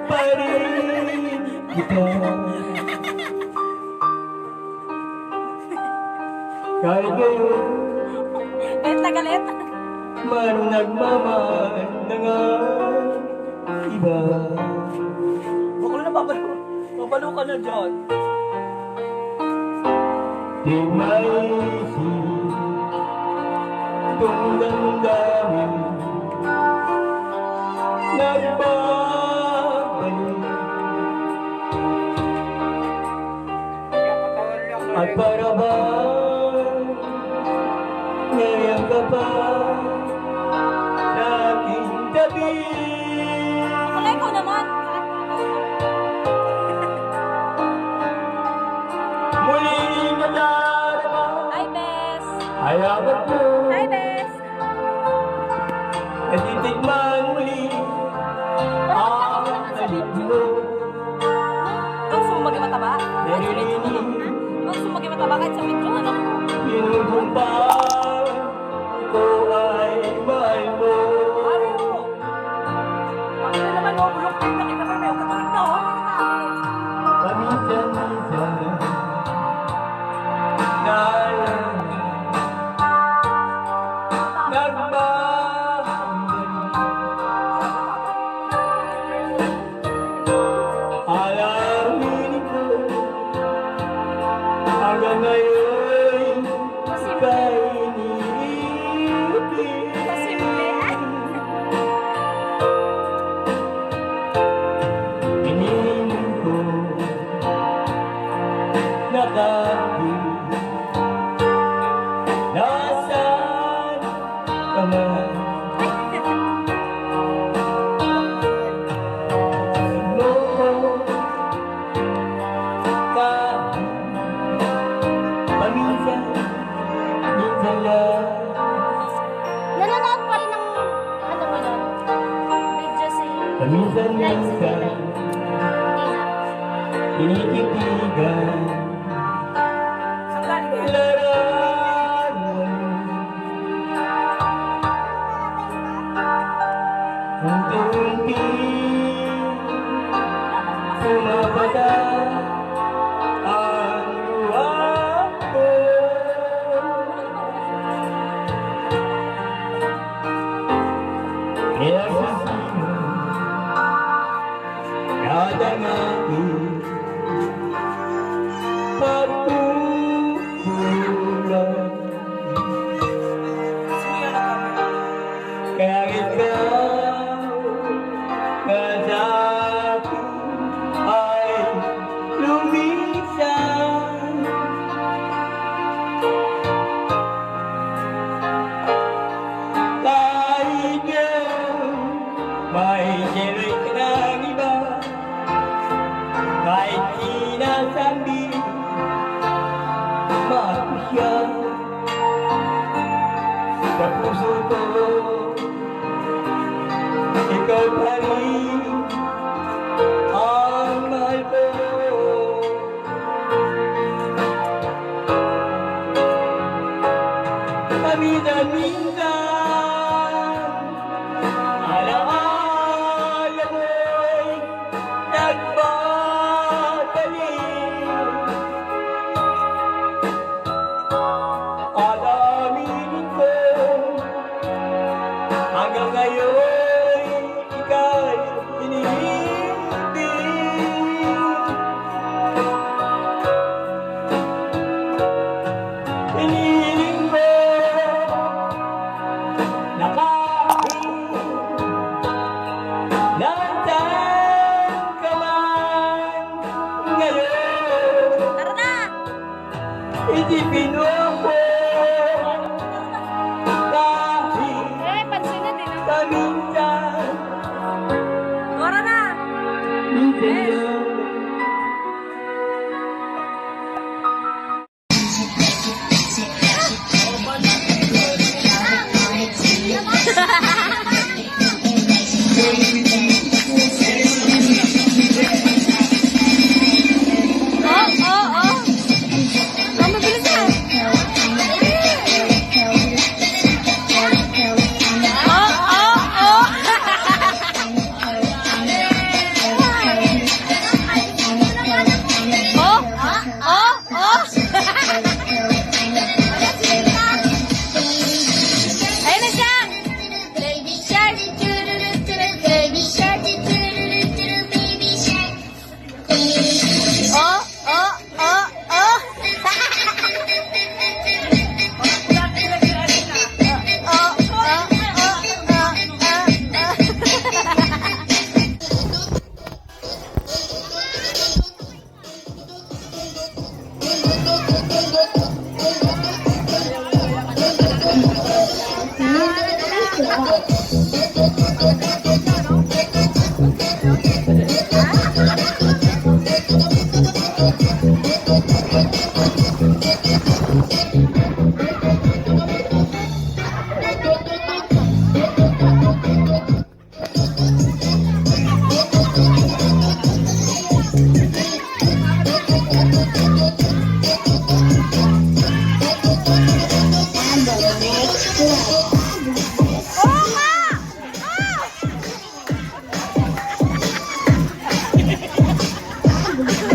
pa rin kita. Kahit ngayon Galit na galit. man nagmamahal na nga iba. Bakla na babalo. Babalo ka na dyan. Di maisip kung damdamin nagbabalik. At para bang ngayon ka pa sa aking tabi. Wala, ikaw naman. Muling nadarama Hi, Bes. ay abot mo. Hi, Bes. Natitikman muli ang halik mo. Gusto mo maging mataba? Naririnig Gusto mo maging mataba kahit sa video, ano? pinupumpang ko ay mahal mo. Ano? Bakla naman mo. Bulok ka na kita kami. Ang katulig na oh. Paminsan-minsan naalala alamin ko hanggang ngayon ika'y iniibig. Iniling ko na kahit nasaan ka man, no, kahit paminsan-minsan lang. Nanonood pa rin ng ano mo yun? Video si Paminsan-minsan kinikitigan Saan galing kayo? larawan unti-unti sumabata ang luha ko. Kaya sa sino dadangin pagkukulang. Sino yan ang camera? Kaya ikaw na sa akin ay lumisan. Kahit ngayon may sila'y ka ng iba, kahit sinasabi mahal siya sa puso ko. Ikaw pa rin ang mahal ko. Paminsan-minsan alaala mo'y nagbabalik. Alaminin ko hanggang ngayon ika'y iniibig. Iniling ko na kahit nasaan ka man ngayon, Tara na! isipin mo ko kahit Pansin na din. paminsan. Tara na! Minsan lang. Oh, oh, oh! Ano